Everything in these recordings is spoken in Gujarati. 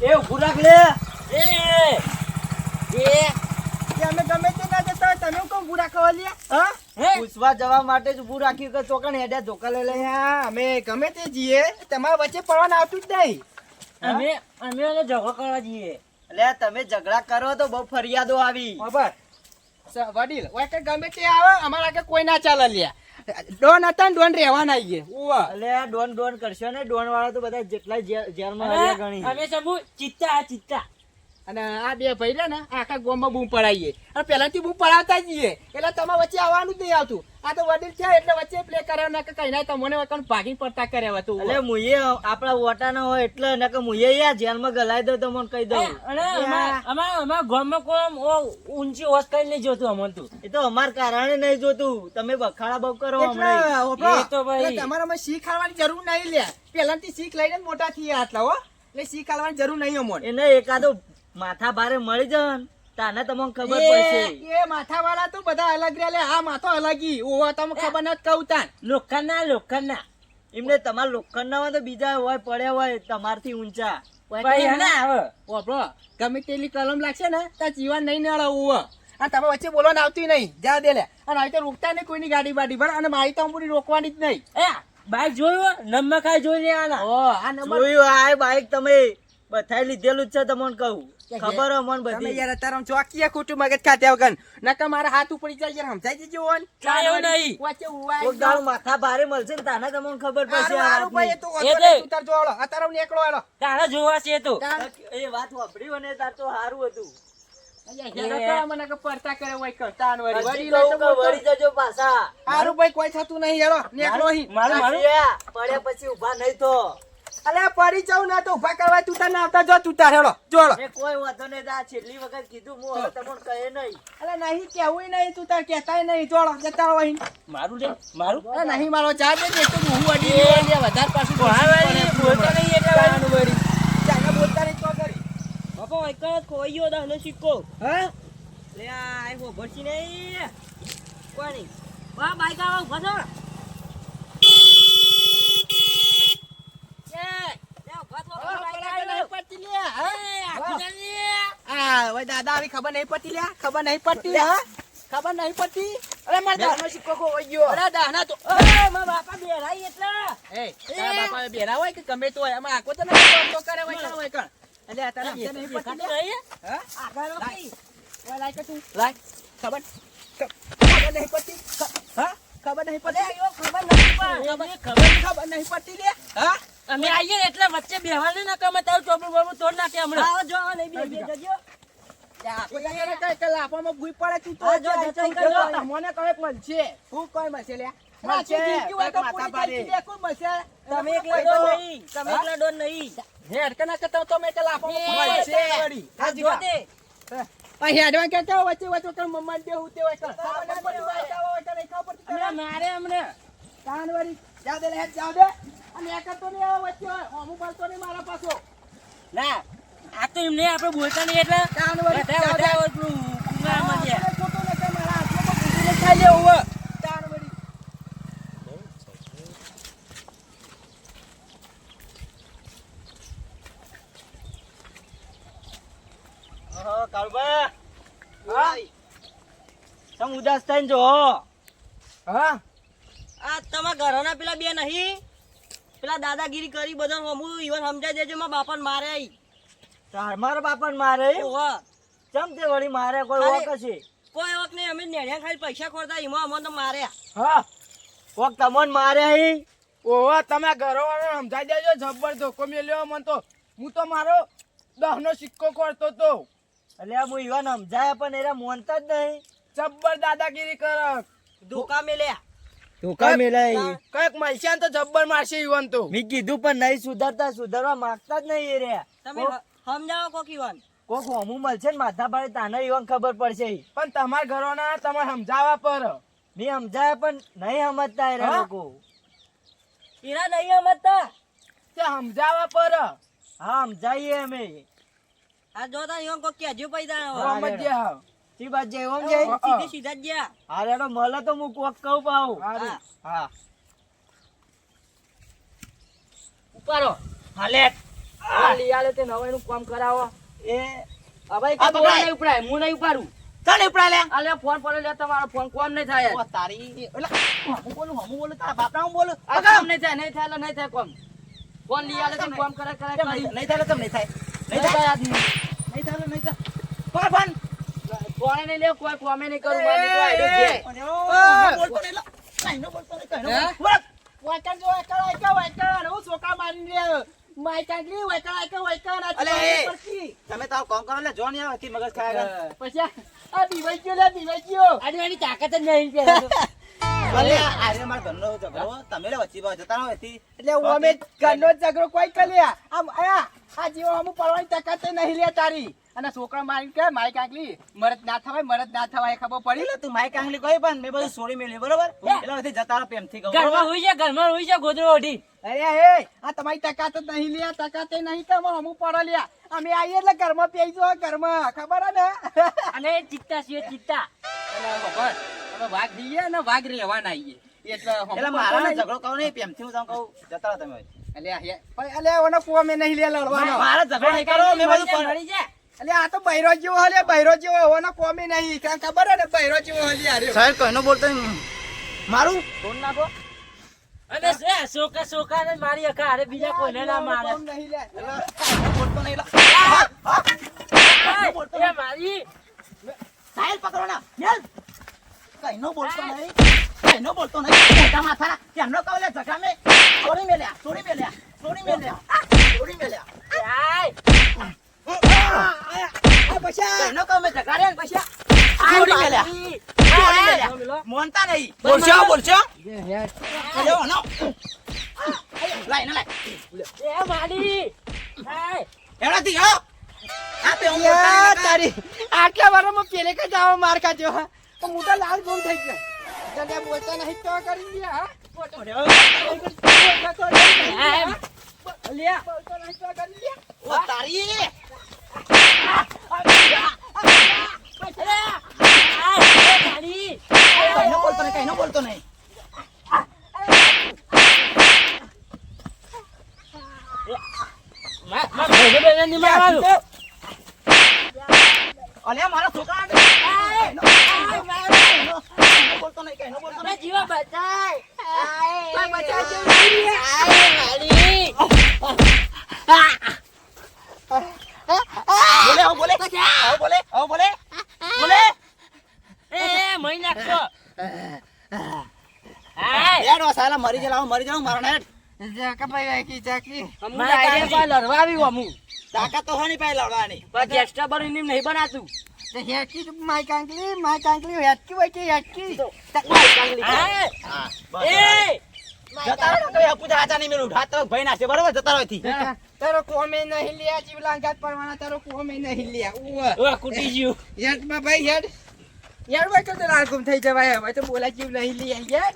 એ ઉભું રાખ લે. અમે ગમે તે ના જતા હોય, તમે કેમ ઊભું રાખવા લે? હા? પૂછવા જવા માટે જ ઉભું રાખ્યું કે ચોકણ હેડ્યા ધોકા લઈ લે. હા, અમે ગમે તે જઈએ, તમારા વચ્ચે પડવાનું આવતું જ નહીં. અમે એને ઝઘડો કરવા જઈએ. એટલે તમે ઝઘડા કરો તો બહુ ફરિયાદો આવી. બરાબર. વડીલ, ઓય કે ગમે તે આવે, અમારા કે કોઈ ના ચાલે લ્યા. ડોન હતા ને ડોન રહેવાના આઈએ. ઉવા. એટલે આ ડોન કરશો ને, ડોન વાળા તો બધા જેટલા જેલમાં રહ્યા ગણી. અમે સબુ ચિત્તા અને આ બે ભાઈ રહ્યા ને આખા ગામમાં બૂમ પડાવીએ અને પહેલાથી બૂમ પડાવતા જઈએ એટલે તમારા વચ્ચે આવવાનું જ નહીં આવતું. આ તો વડીલ છે એટલે વચ્ચે પ્લે કરે ને કે કઈ ના તમને વખત ભાગીને પડતા કર્યા હતું. એટલે મુએ આપણા ઓટા ના હોય એટલે ને કે મુએ યાર જેલમાં ગલાઈ દઉં તો મને કહી દઉં. અને અમારા ગામમાં કોઈ ઊંચી હોશ કરી નહીં જોતું અમને તું. એ તો અમાર કારણે નહીં જોતું, તમે બખાડા બહુ કરો એટલે હમણાં. ઓપરો, એ તો ભાઈ. એટલે તમારામાં શીખ આલવાની જરૂર નહીં લે. પહેલાથી શીખ લઈને મોટા થયા આટલા હો, એટલે શીખ આલવાની જરૂર નહીં અમોને. એને એકાદો માથા ભારે મળી જાય ને તાને તમને ખબર પડશે. એ માથા વાળા તો બધા અલગ રહ્યા લે, આ માથો અલગી. ઓવા તમને ખબર નથી કહું તાન. લોખંડના એમને તમારા લોખંડના હોય તો બીજા હોય પડ્યા હોય તમારથી ઊંચા. ભાઈ હે ને આવે. ઓપરો, ગમે તેટલી કલમ લાગશે ને ત્યાં જીવન નહીં નળે ઓવા. અને તમે વચ્ચે બોલવાનું આવતી નહીં, જા દે લે. અને આવી તો રોકતા નહીં કોઈની ગાડી બાડી પર, અને મારી તો અંબુરી રોકવાની જ નહીં. બાઈક જોયું નંબર ખાઈ જોઈ આના. આ નંબર જોયું આ બાઈક તમે બધાય લીધેલું જ છે તમને કહું. ખબર હો મને તમે બધી. યાર અત્યારે ચોકીએ ખોટું મગજ ખાતે વગર નકા મારા હાથ ઉપડી જાય યાર, સમજાઈ જજો ઓન. ચાયો નહીં. વચ્ચે ઉવાય કોક દાડો માથા ભારે મળશે ને તાને તમને ખબર પડશે આ હારું ભાઈ, એ વાતની. તો એ ઉતાર જો હાલો. અત્યારે હું એકલો હાલો. તારા જોવા છે તો. એ વાત વાપરી હોય ને તાર તો સારું હતું. મને કે પડતા કરે હોય કે તાન વળી. હજી વળી કહું કે વળી જજો પાછા. હારું ભાઈ, કોઈ થતું નહીં હેલો. નેકળો અહીં. મારું આશિયા, પડ્યા પછી ઊભા નહીં તો. અલે પડી જાઉં ના તો ઉભા કરવા તું તાર ના આવતા જો તું તાર હેલો જોડો. એ કોઈ વાંધો નહીં, આ છેલ્લી વખત કીધું હું હવે તમને કહે નહીં. અલે નહીં કેવું નહીં, તું તાર કહેતાય નહીં. જોડો જતા રહો અહીં. મારું લે મારું. અરે નહીં મારો ચા દે તો હું અડી લે વધારે પાછું બોલતા નહીં એટલે તાનું વળી. ચાલે બોલતા નહીં તો કરી. બાપા એક જ ખોઈ ગયો દહનો સિક્કો. હા લે આ હો ભરસી નહીં. કોની? વાહ બાઈક આવો ઉભા થો. દાદા આવી ખબર નહીં પડતી લ્યા, ખબર નહીં પડતી. હા ખબર નહીં પડતી. અરે મારા દાનો સિક્કો ખોઈ ગયો. અરે દાના તો મારા બાપા બેરાઈ એટલે. એ તારા બાપા બેરા હોય કે ગમે તો હોય, એમાં આખો તો નહીં તો કરે હોય કણ હોય કણ. એટલે આ તારા સમજે નહીં પડતી લ્યા. હા આગળ કઈ ઓય લાય કે તું લાય. ખબર નહીં પડતી. હા ખબર નહીં પડતી. ખબર નથી ખબર નહીં પડતી લ્યા. હા અમે આવીએ એટલે વચ્ચે બેહવાને ના કમે તારું ચોપડું બોપડું તોડ નાખે હમણાં. આવો જો નહીં બે જજો. આખો દાડો કઈ કઈ લાફામાં ભૂઈ પડે તું તો હા, જો, જો, જો, જો. તમને કઈક મળશે. હું કોઈ મળશે લ્યા. મળશે. કઈક માથા ભારે. તમે એકલા ડોન નહીં. તમે એકલા ડોન નહીં. હેડ કે ના કરતા તો મેં કે લાફામાં એ, મળશે. વળી. આ જો તે. આ હેડવા કે કેવો વચ્ચે વચ્ચે કર મમ્મા દે હું તે હોય કર. ખબર નહીં પડતી હોય તો હોય તો નહીં ખબર પડતી. હમણાં મારે હમણાં. કાન વળી જા દે લે હેડ જા દે. અને એક તો નહીં આવે વચ્ચે હોય. અમુક બોલતો નહીં મારા પાછો. ના આ તો એમને આપણે બોલતા નહીં એટલે કાન વળી બધા જા દે. બધા પેલું ઊંઘામાં છે. ખોટું નથી મારા હાથમાં તો ભૂલી ખાઈ લેવું હોય. કાન વળી હા કાળુબા. હા સમ ઉદાસ થઈને જો. હા આ તમારા ઘરના પેલા બે નહીં પેલા દાદાગીરી કરી બધા હું ઈવન સમજાઈ દેજો મારા બાપાને મારે આવી. તાર મારા બાપાને મારે ઓહો. ચમ તે વળી મારે કોઈ ખાલી- વોક હશે. કોઈ વખત નહીં અમે નેણ્યા ખાલી પૈસા ખોરતા એમાં અમને તો માર્યા. હા વોક તમને મારે અહીં. ઓહો તમે ઘરો વાળો સમજાઈ દેજો જબ્બર ધોકો મેલ્યો મન તો. હું તો મારો 10 નો સિક્કો ખોરતો તો. એટલે હું ઈવાન સમજાય પણ એરા મોનતા જ નહીં. જબ્બર દાદાગીરી કર. ધોકા મેલ્યા. ધોકા મેલાય. કઈક મળશે ને તો જબ્બર મારશે ઈવન તો. મેં કીધું પણ નહીં સુધરતા, સુધરવા માંગતા જ નહીં એ રહ્યા. તમે સમજાવો કોક ઈવન. કોક હોમું મળશે ને માથા ભાડે તાને ઈવાન ખબર પડશે. પણ તમારા ઘરોના તમારે સમજાવવા પર. મેં સમજાય પણ નહીં સમજતા એ હા? એના લોકો. નહીં સમજતા. તે સમજાવવા પર. હા સમજાઈએ અમે. આ જોતા ઈવન કોક કહેજો પૈસા હા. સમજ્જે હા. સી બાત છે એમ છે. સીધે સીધા જ ગયા. હારે તો મળે તો હું કોક કહું પાઉં. હારું. હા. હા ઉપાડો. હાલે લઈ આલે તે નવાઈનું કામ કરાવો એ હવે આ કે પકડાય. નહીં ઉપડાય હું નહીં ઉપાડું ચાલ ઉપડા લે અલે ફોન પડ્યો લે તમારો ફોન કોમ નહીં થાય ઓ તારી એટલે હું બોલું તારા બાપના હું બોલું આ કામ નહીં થાય નહીં થાય એટલે નહીં થાય કોમ ફોન લઈ આલે તો કામ કરે કરે કેમ કરી નહીં થાય કેમ નહીં થાય નહીં થાય આજ નહીં થાય નહીં થાય ફોન ફોન ફોન નહીં લેવ કોઈ કોમે નહીં કરું મારી તો આઈડિયો છે બોલતો નહીં કઈનો બોલતો નહીં કઈનો હે? બોલ વાયકણ જો વાયકણ હું સોકા મારી લે માય કાંગલી વાયકણ અલે તમે તાવ કામ કરો એટલે જો નહીં આવે તી મગજ ખાયા પછી આ દીવાઈ ગયો આની વાળી તાકાત જ નહીં પેલા અલે આરે માર ઘરનો ઝઘડો તમે લે વચ્ચે જતા રહો એથી એટલે હું અમે ઘરનો ઝઘડો કોઈ કર્યા આમ આ જીવો અમુ પડવાની તાકાત નહીં લે તારી અને છોકરા મારી કે માય કાંગલી મરદ ના થવાય ખબર પડી એટલે તું માઈક આંગલી કોઈ પણ મેં બધું છોડી મેલ્યું બરોબર એટલે એથી જતા રહો પ્રેમથી કહું ઘરમાં હુઈ જા ગોદડો ઓઢી. અરે હે આ તમારી તાકાત જ નહીં લે તાકાત નહીં કે અમુ પડો લ્યા અમે આવીએ એટલે ઘરમાં પેઈ જો ઘરમાં ખબર હે ને અને ચિત્તા છે ચિત્તા. અને ખબર હવે વાઘ દઈએ ને વાઘ રહેવાના આવીએ એટલે એટલે મારા ઝઘડો કહું નહીં પ્રેમથી હું તમને કહું જતા રહો તમે અલે ઓનો કોમે નહીં લે લડવાનો મારા ઝઘડો નહીં કરો મેં બધું પણ મળી જા. અલે આ તો બૈરો જેવો હલે બૈરો જેવો ઓનો કોમે નહીં કાં ખબર હે ને બૈરો જેવો હલે આર્યો સાહેબ કઈનો બોલતો નહીં. મારું ફોન નાખો અને સોકા ને મારી અખા અરે બીજા કોઈને ના મારે. કોમ નહીં લે બોલતો નહીં એ મારી સાહેબ પકડો ના મેલ કઈનો બોલતો નહીં કઈનો બોલતો નહીં મોટા માથાના કેમનો કહું લે ઝઘડા મે છોડી મેલ્યા આય આ પછા કઈનો કહું મેં ઝઘડા રે પછી છોડી મેલ્યા મોનતા નહીં બોલશો લેવો નો લાઈ એ મારી આય એવડાથી હો આ તે હું યા તારી આટલા વારમાં પેલે કે જાવ માર ખાજો હા તો મોટા લાલ ગુમ થઈ ગયા તને બોલતા નહીં તો કરી ગયા હા બોલતા નહીં તો કરી ગયા ઓ તારી મારી કઈનો બોલતો નહીં અલ્યા મારા છોકરા બોલતો નહીં કઈનો બોલતો નહીં જીવા બચાય કોઈ બચાવ જેવું નહીં રે. મારી બોલે એ મહી નાખશો હેડ સાલા મરી જાવ મારો નેટ જાકાભાઈ કી જાકી લડવા આવી અમુ તાકાત તો હોની પાઈ લડવાની પછી એક્સ્ટ્રા બની નહીં બનાતું તે હેટકી તો માય કાંકલી હેટકી હોય કે હેટકી હા બસ એ જતા રહો કઈ અપુ આચા નહીં મેલું હાથ તો ભાઈ નાખે બરોબર જતા રહો થી તારો કોમે નહીં લ્યા જીવલાંગાત પરવાના તારો કોમે નહીં લ્યા ઓ કુટી જીવ હેડ માં ભાઈ હેડ ભાઈ તો લાલ ગુમ થઈ જવાય હવે તો બોલા જીવ નહીં લ્યા હેડ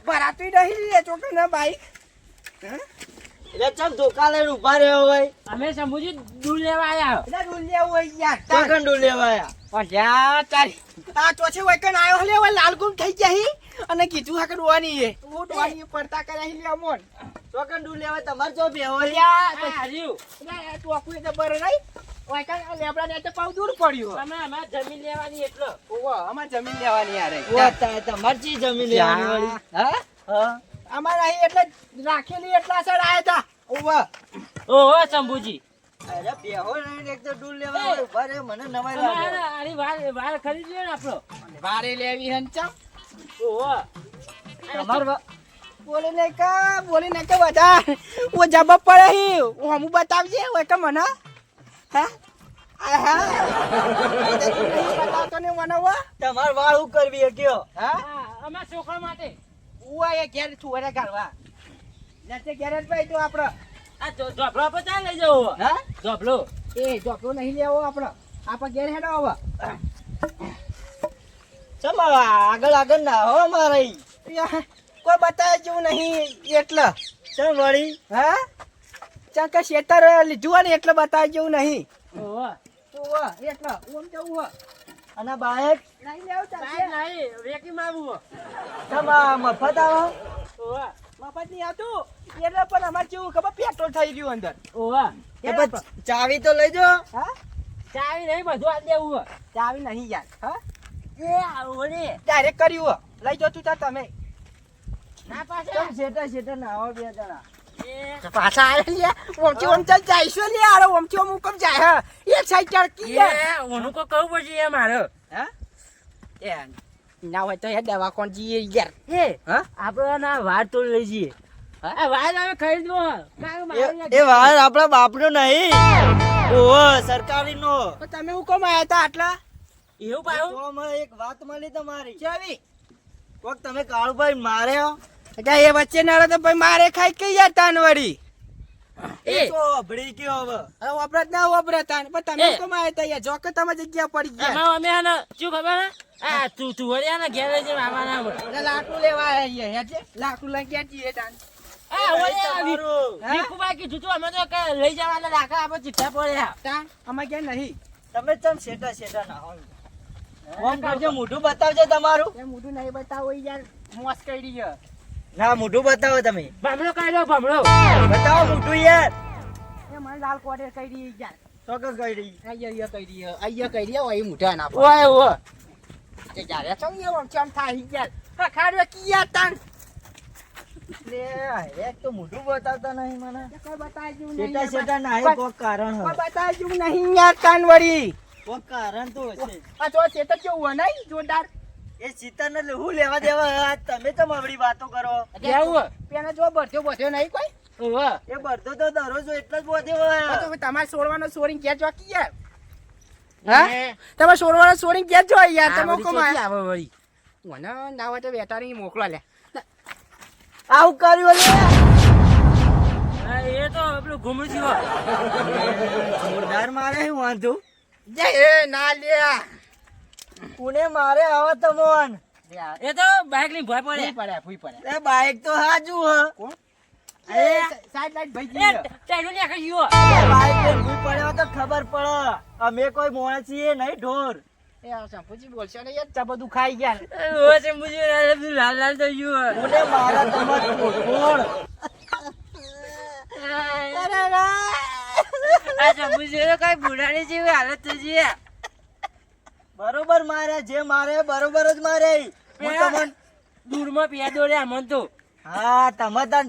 બરાતું નહીં લે ચોકે ના બાઈક એટલે ચમ ધોકા લઈને ઉભા રહ્યો હોય અમે સમુજી દૂર લેવા આયા એટલે ડુલિયા હોય યાર ચોકન ડૂ લેવાયા અલ્યા તારી આ ચોથે વૈકન આયો હલે હવે લાલ ગુમ થઈ જહી અને કીધું હાકર ડોવાની હે હું ડોવાની પડતા કર્યા હી લ્યા મોન ચોકન ડૂ લેવાય તમાર જો બે હોય અલ્યા હાર્યું એટલે તું આખું જબર નહીં વૈકન આ લેબડા ને તો પાવ દૂર પડ્યું અમે અમાર જમીન લેવાની એટલે ઓવા અમાર જમીન લેવાની યાર તમાર ચી જમીન લેવાની વાળી હા હા અમાર અહીં એટલે રાખેલી એટલા સર આયા તા ઓવા ઓહો શંભુજી અરે બે હોય ને એક તો ડૂ લેવા હોય ઉભા રહે મને નવાઈ લાગે આની વાર ખરીદી લ્યો ને આપણો વારે લેવી હંચા ઓહો તમાર બોલે ને કે બધા ઓ જવાબ પડે હી ઓ હમુ બતાવજે ઓય કે મને હા આહા બતાવતો ને મને વા તમાર વાળ હું કરવી કયો હા અમાર છોકરા માટે ઓય ઘેર છુવારે ગાળવા નતે ઘેર જ ભાઈ તો આપણો આ ઝોપડો પર ચાલ લઈ જાવ હા ઝોપડો એ જોકલો નહીં લેવો આપણો આપણે ઘેર હેડો હવે ચમ આગળ ના હો મારે કોઈ બતાવે જેવું નહીં એટલે ચમ વળી હા ચા કે શેતર લીધું ને એટલે બતાવે જેવું નહીં ઓહો તો એટલે ઓમ જવું અને બાઈક નહીં લેવું સાહેબ નહીં રેકી મારવું ચમ મફત આવો ઓહો મફત નહીં આવતું એટલે પણ અમારે કેવું ખબર પેટ્રોલ થઈ ગયું અંદર ઓવા એ પણ ચાવી તો લઈ જો. હા ચાવી નહીં બધું આ દેવું ચાવી નહીં યાર હા એ ઓલે ડાયરેક્ટ કર્યું હો. લઈ જો તું તાર તમે ના પાસે તમે શેઠા ના આવો બે જણા. એ પાછા આવ્યા લ્યા ઓમથી ઓમ ચાલ જઈશું લે આરો ઓમથી ઓમ હુકમ જાય હા એક સાઈડ ચડકી યાર ઓનું કો કહું પડશે એ મારે હા એ ના હોય તો એ દવા કોણ જીએ યાર એ હા આપણે ના વાત તો લઈ જઈએ આ વાત હવે ખરીદવો એ વાર આપણા બાપનો નહીં. ઓહો સરકારી નો. તો તમે હુકમ આયા તા આટલા એવું પાછું તો એક વાત મળી તમારી. ચાવી કોક તમે કાળુભાઈ માર્યો. એટલે એ વચ્ચે ના તો ભાઈ મારે ખાઈ કઈ યાર તાન વળી એ તો અભડી ગયો હવે. હવે વપરાત ના વપરાત તાન પણ તમે એ. હુકમ આયા તા યાર જોકે તમે જગ્યા પડી ગયા એમાં અમે આને શું ખબર હે આ તું વળ્યા ને ઘેર લઈ જઈને મામા ના મળે એટલે લાકડું લેવા આયા યાર હેજે લાકડું લઈ ગયા છીએ તાન આ ઓલે તમારું. હા? વિકુભાઈ કીધું તું અમે તો કે લઈ જવાના રાખા આપણે ચિઠ્ઠા પડ્યા તાન અમાર ક્યાં નહીં તમે ચમ શેઠા ના હોય. ઓમ કરજો મોઢું બતાવજો તમારું. એ મોઢું નહીં બતાવો યાર મોસ કરી છે ના મોઢું બતાવો તમે. ભમરો કાઢ્યો ભમરો બતાવો મોઢું યાર. એ મને લાલ કોડે કરી દી યાર ચોક્કસ કહી રહી. અહીંયા કરી દી હોય મોઢા ના ઓય ઓય એ જારે છો એ ઓમ ચમ થાય યાર હા ખાડવે કિયા તાન લે એક તો મોઢું બતાવતા નહીં મને. કોઈ બતાવજો શેઠા ના હોય કોક કારણ કોઈ હોય. બતાવજો નહીં યાર તાન વળી કોક કારણ તો હશે. આ જો સેટ કેવું હોય નહીં જોરદાર એ સીતા ને હું લેવા દેવા આ તમે તો મવડી વાતો કરો. કેવું પેલા જો બધ્યો નહીં કોઈ ઓય એ બધો તો દરરોજ એટલો જ વધે હોય. તો તમારે સોડવાનો સોરિંગ ક્યાં જો કી યાર હે? તમે સોડવાનો સોરિંગ ક્યાં જો યાર આ તમે બધી કોમ ચોથી આવે વળી મને ના હોય તો વેટારી મોકલો લે આવું કર્યું લે. હા, એ તો પેલું ઘૂમરું થયું જોરદાર મારે હું વાંધો. જય એ ના લે કોને મારે આવા તમોન. એ તો બાઈક ની ભય પડે ફૂઈ પડે એ બાઈક તો હાજુ હ. કોણ એ સાઈડ લાઈટ ભાઈ એ જી ચાલ્યો ને આખા જીવો એ બાઈક લઈને ભૂઈ પડ્યો તો ખબર પડે. અમે કોઈ મોણ છીએ નહીં ઢોર. એ આ સંપૂજી બોલશે ને યાર ચા બધું ખાઈ ગયા ઓય છે મુજે લાલ લાલ થઈ ગયું કોને મારા તમાર ઢોર. આ સમુજે તો કઈ બુઢાની જેવી હાલત થઈ છે બરોબર મારે જે મારે બરોબર જ મારે. હું તમને દૂરમાં પિયા દોડ્યા મન તો હા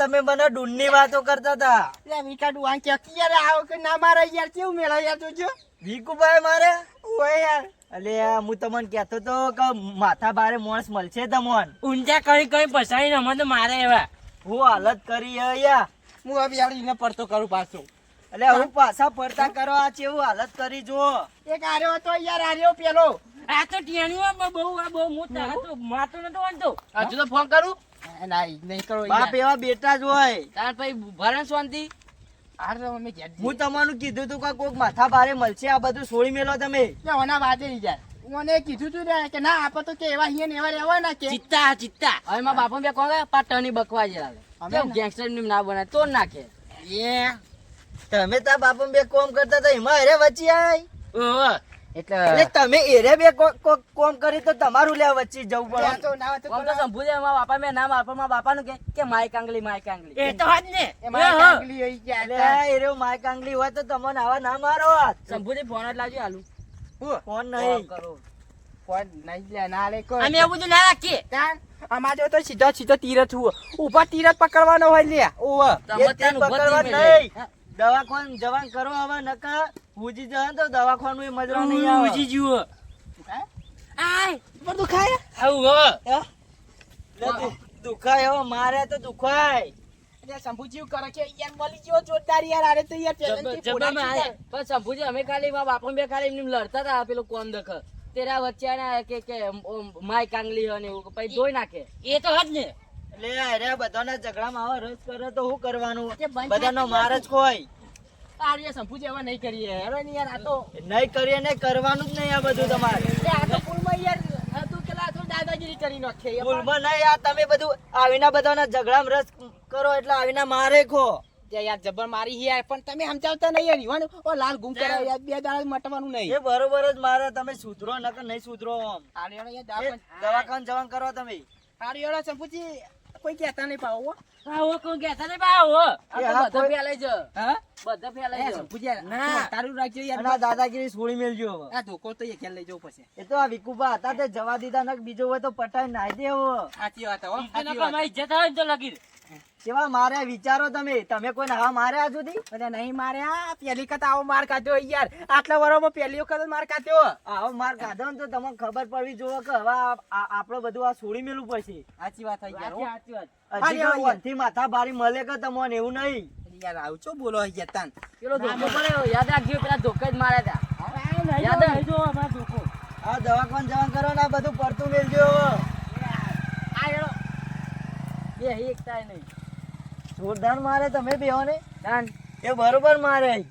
તમે મને ડૂનની વાતો કરતા હતા. લે વિકાડું આ કે યાર આવો કે ના મારા યાર કેવું મેળા યાર તો જો ભીખુભાઈ મારે. ઓય યાર અલે હું તમને કહેતો તો કે માથા ભારે માણસ મળશે તમોન. ઊંચા કઈ કઈ પસાડીને અમને તો મારે એવા હું હાલત કરી હે યા. હું હવે યાર એને પડતો કરું પાછો એટલે હું પાછા પડતા કરો આ ચેવું હાલત કરી જો. એક આર્યો હતો યાર આર્યો પેલો આ તો ટેણીઓ બહુ મોટા આ તો માતો નતો વાંધો હજુ તો ફોન કરું ના નહીં કરો બાપ એવા બેટા જ હોય. તાર પછી ભરણ શાંતિ હાર તો અમે ઘેર હું તમારું કીધું તું કે કોક માથા ભારે મળશે આ બધું છોડી મેલો તમે. ઓના વાદે યાર મને કીધું તું ને કે ના આપો તો કે એવા હિયે ને એવા રહેવાના કે ચિત્તા હવે મારા બાપા બે કોણ પાટણની બકવા જેલા અમે કેમ ગેંગસ્ટર ની ના બનાય તો નાખે એ તમે તાર બાપા બે કોમ કરતા હતા એમાં એરે વચ્ચે આય. ઓહ એટલે એટલે તમે એરે બે કોમ કરી તો તમારું લે વચ્ચે જવું પડે. તો ના હોય તો કોમ તો સંભુજે મારા બાપા મેં નામ આપો મારા બાપાનું કે માય કાંગલી એ તો હાજ ને એમાં કાંગલી હોય એટલે ગયા એરે માય કાંગલી હોય તો તમને આવા ના મારો. સંભુજે ફોન જ લાવજો આલુ ફોન નહીં. કરો ફોન નહીં લે ના લે કોઈ અમે એવું બધું ના રાખીએ તાન અમારે તો સીધો સીધો તીરથ હુઓ ઉભા તીરથ પકડવાનો હોય લે ઓવ એ તીર પકડવા નહીં. દવાખાન જવાન કરો હવે નકા હુજી જવાનું તો દવાખાનું એ મજરો નહીં આવે. ઉજી જુઓ આય બધું ખાય આવું હો લે દુખાય હવે મારે તો દુખાય. એટલે શંભુજી કરે કે યાર મળી ગયો જોરદાર યાર આરે તો યાર પેલેન્ટથી જબ્બર માં ફોડા આયા. પણ સંભુજી અમે ખાલી મારા બાપા બે ખાલી એમને લડતા હતા પેલું કોમ દખ તેરા વચ્ચે આને કે માય કાંગલી હે ને એવું પછી ધોઈ નાખે એ તો હજ ને એટલે અરે બધાના ઝઘડામાં આવા રસ કરે તો શું કરવાનું. કે બંધ બધાનો માર જ કોઈ આરે શંભુજી હવે નહીં કરીએ હવે નહીં યાર આ તો નહીં કરીએ ને કરવાનું જ નહીં આ બધું તમારે. આ તો પુલમાં યાર હતું કે આ તો દાદાગીરી કરી નાખે એ ભૂલમાં નહીં આ તમે બધું આવીના બધાના ઝઘડામાં રસ કરો એટલે આવીના મારે ખો. ત્યાં યાર જબર મારી યાર પણ તમે સમજાવતા નહીં યાર ઈવાનું ઓ લાલ ગુમ કરાય યાર બે દાડા મટવાનું નહીં એ બરોબર જ મારે તમે સુધરો નકર નહીં સુધરો. આમ આરે યાર એ દવાખાન જવાન કરો તમે. આરે યાર શંભુજી કોઈ કહેતા નહીં પાવો આવો કોણ કહેતા નહીં બા, આવો. આ એ તો હા, બધો કોઈ- ફેલાય છે. હા બધો ફેલાય છે. સંપુજી ના. તારું રાખજો યાર અને આ દાદાગીરી છોડી મેલજો હવે. આ ધોકો તો એ ખ્યાલ લઈ જવું પડશે એ તો આ વિકુભા હતા તે જવા દીધા ને બીજો હોય તો પટાઈ નાઈ દે હવે. સાચી વાત હો ઈજ્જત સાચી નકર વાત મારી ઇજ્જત હોય ને તો લગી. કેવા માર્યા વિચારો તમે કોઈને હા માર્યા સુધી? અરે નહીં માર્યા પહેલી વખત આવો માર ખાધો યાર આટલા વર્ષમાં પહેલી વખત જ માર ખાધો આવો માર કાઢો ને તો તમને ખબર પડવી જોવે કે હવે આપણે બધું આ છોડી મેલું પડશે. સાચી વાત થઈ યાર હો. સાચી વાત. હજી યાર. કોઈ વનથી માથા ભારી મળે કે તમને એવું નહીં. યાર આવું છો બોલો યાર તાન પેલો ધોકો પડ્યો, યાદ રાખજો, પેલા ધોકા જ માર્યા હતા. યાદ રાખ. આ દવાખાન જવાન કરો ને આ બધું પડતું મેલજો હવે. આ હેડો. બે એકતા નહીં. જોરદાર મારે તમે બેહોને. જાન. એ બરોબર મારે.